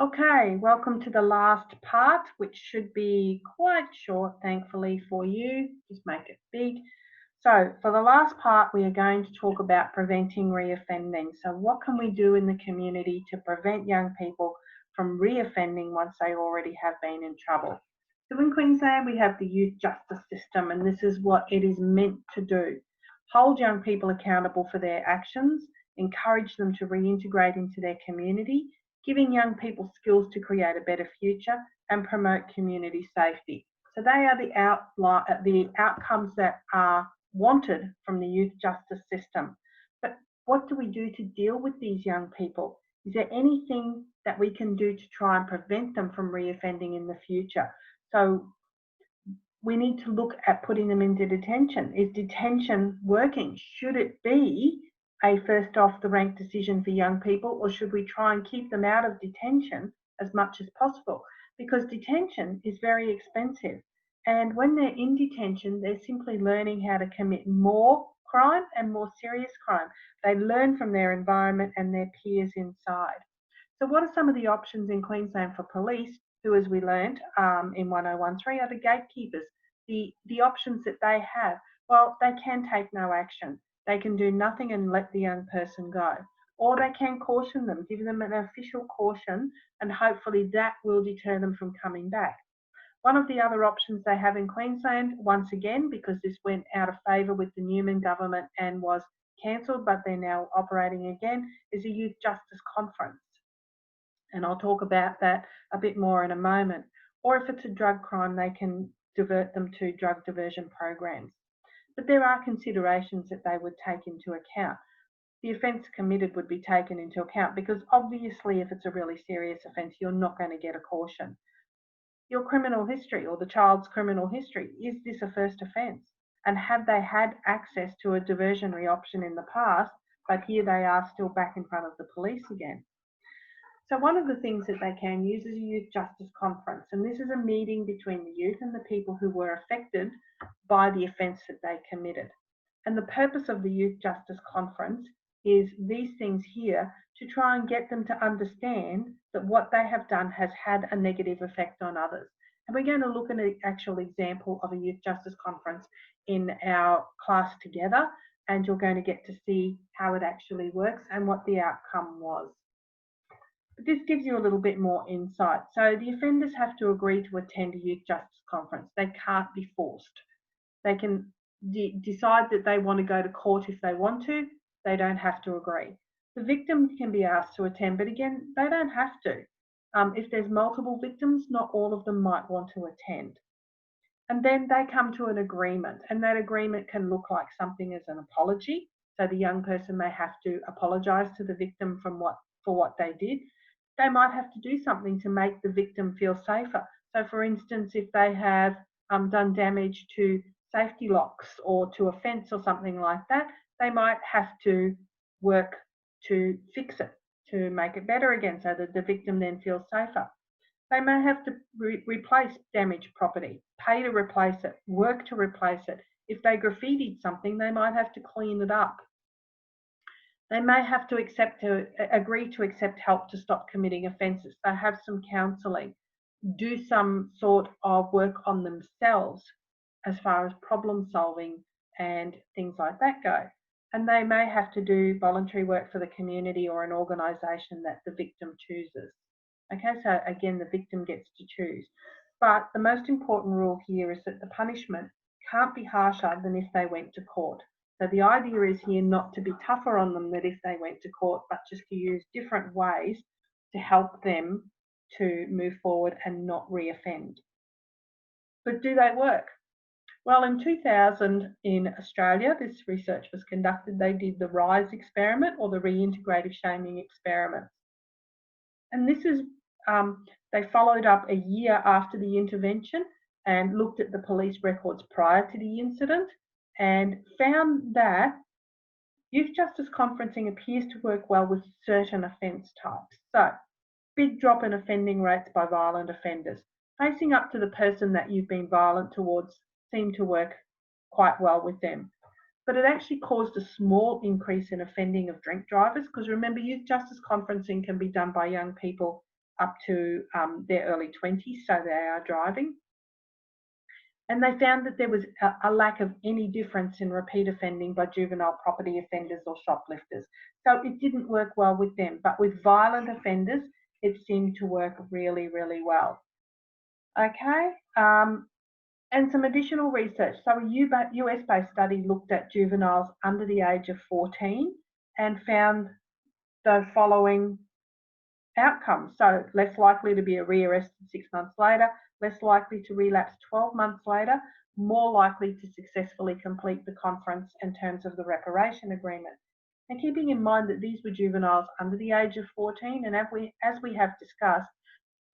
Okay, welcome to the last part, which should be quite short, thankfully, for you. Just make it big. So, for the last part, we are going to talk about preventing reoffending. So, what can we do in the community to prevent young people from reoffending once they already have been in trouble? So, in Queensland, we have the youth justice system, and this is what it is meant to do: hold young people accountable for their actions, encourage them to reintegrate into their community, giving young people skills to create a better future, and promote community safety. So they are the outcomes that are wanted from the youth justice system. But what do we do to deal with these young people? Is there anything that we can do to try and prevent them from reoffending in the future? So we need to look at putting them into detention. Is detention working? Should it be a first off the rank decision for young people, or should we try and keep them out of detention as much as possible? Because detention is very expensive. And when they're in detention, they're simply learning how to commit more crime and more serious crime. They learn from their environment and their peers inside. So, what are some of the options in Queensland for police, who, as we learned in 1013, are the gatekeepers? The options that they have, well, they can take no action. They can do nothing and let the young person go. Or they can caution them, give them an official caution, and hopefully that will deter them from coming back. One of the other options they have in Queensland, once again, because this went out of favour with the Newman government and was cancelled, but they're now operating again, is a youth justice conference. And I'll talk about that a bit more in a moment. Or if it's a drug crime, they can divert them to drug diversion programs. But there are considerations that they would take into account. The offence committed would be taken into account because obviously, if it's a really serious offence, you're not going to get a caution. Your criminal history or the child's criminal history, is this a first offence? And have they had access to a diversionary option in the past, but here they are still back in front of the police again? So one of the things that they can use is a youth justice conference, and this is a meeting between the youth and the people who were affected by the offence that they committed. And the purpose of the youth justice conference is these things here, to try and get them to understand that what they have done has had a negative effect on others. And we're going to look at an actual example of a youth justice conference in our class together, and you're going to get to see how it actually works and what the outcome was. But this gives you a little bit more insight. So the offenders have to agree to attend a youth justice conference. They can't be forced. They can decide that they want to go to court if they want to. They don't have to agree. The victim can be asked to attend, but again, they don't have to. If there's multiple victims, not all of them might want to attend. And then they come to an agreement, and that agreement can look like something as an apology. So the young person may have to apologise to the victim for what they did. They might have to do something to make the victim feel safer. So, for instance, if they have done damage to safety locks or to a fence or something like that, they might have to work to fix it, to make it better again, so that the victim then feels safer. They may have to replace damaged property, pay to replace it, work to replace it. If they graffitied something, they might have to clean it up. They may have to agree to accept help to stop committing offences. They have some counselling, do some sort of work on themselves as far as problem solving and things like that go. And they may have to do voluntary work for the community or an organisation that the victim chooses. Okay, so again, the victim gets to choose. But the most important rule here is that the punishment can't be harsher than if they went to court. So the idea is here not to be tougher on them than if they went to court, but just to use different ways to help them to move forward and not reoffend. But do they work? Well, in 2000 in Australia, this research was conducted. They did the RISE experiment, or the reintegrative shaming experiment. And this is, they followed up a year after the intervention and looked at the police records prior to the incident and found that youth justice conferencing appears to work well with certain offence types. So, big drop in offending rates by violent offenders. Facing up to the person that you've been violent towards seemed to work quite well with them. But it actually caused a small increase in offending of drink drivers, because remember, youth justice conferencing can be done by young people up to their early 20s, so they are driving. And they found that there was a lack of any difference in repeat offending by juvenile property offenders or shoplifters. So it didn't work well with them, but with violent offenders, it seemed to work really, really well. Okay, and some additional research. So a US-based study looked at juveniles under the age of 14 and found the following outcomes. So less likely to be rearrested 6 months later, less likely to relapse 12 months later, more likely to successfully complete the conference in terms of the reparation agreement. And keeping in mind that these were juveniles under the age of 14, and as we have discussed,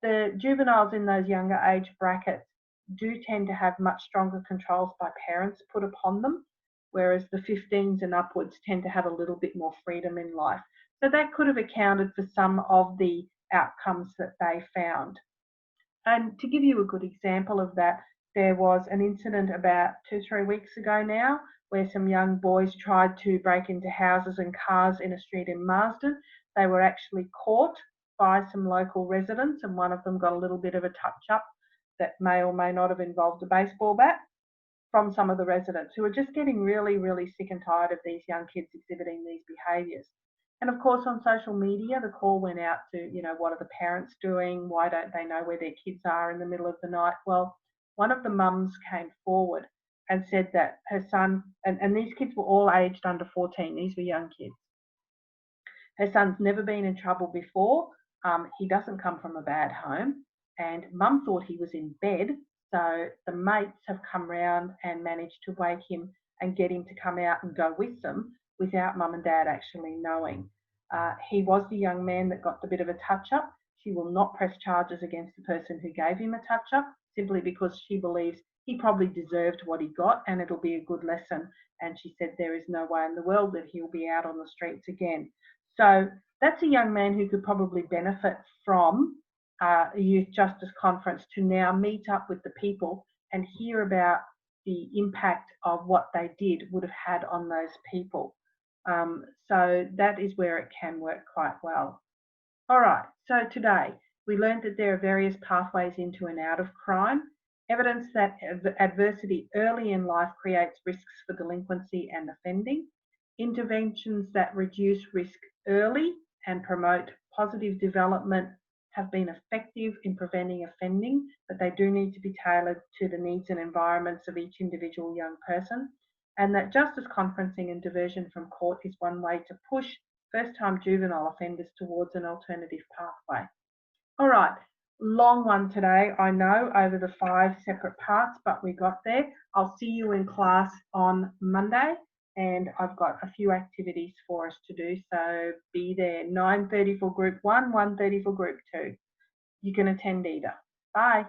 the juveniles in those younger age brackets do tend to have much stronger controls by parents put upon them, whereas the 15s and upwards tend to have a little bit more freedom in life. So that could have accounted for some of the outcomes that they found. And to give you a good example of that, there was an incident about 2-3 weeks ago now where some young boys tried to break into houses and cars in a street in Marsden. They were actually caught by some local residents, and one of them got a little bit of a touch-up that may or may not have involved a baseball bat from some of the residents who are just getting really, really sick and tired of these young kids exhibiting these behaviours. And of course, on social media, the call went out to, what are the parents doing? Why don't they know where their kids are in the middle of the night? Well, one of the mums came forward and said that her son, and these kids were all aged under 14, these were young kids. Her son's never been in trouble before. He doesn't come from a bad home, and mum thought he was in bed. So the mates have come round and managed to wake him and get him to come out and go with them without mum and dad actually knowing. He was the young man that got the bit of a touch-up. She will not press charges against the person who gave him a touch-up, simply because she believes he probably deserved what he got and it'll be a good lesson. And she said there is no way in the world that he'll be out on the streets again. So that's a young man who could probably benefit from a youth justice conference to now meet up with the people and hear about the impact of what they did would have had on those people. So that is where it can work quite well. All right, so today we learned that there are various pathways into and out of crime, evidence that adversity early in life creates risks for delinquency and offending, interventions that reduce risk early and promote positive development have been effective in preventing offending, but they do need to be tailored to the needs and environments of each individual young person, and that justice conferencing and diversion from court is one way to push first-time juvenile offenders towards an alternative pathway. All right, long one today, I know, over the 5 separate parts, but we got there. I'll see you in class on Monday, and I've got a few activities for us to do, so be there. 9:30 for group 1, 1:30 for group 2. You can attend either. Bye.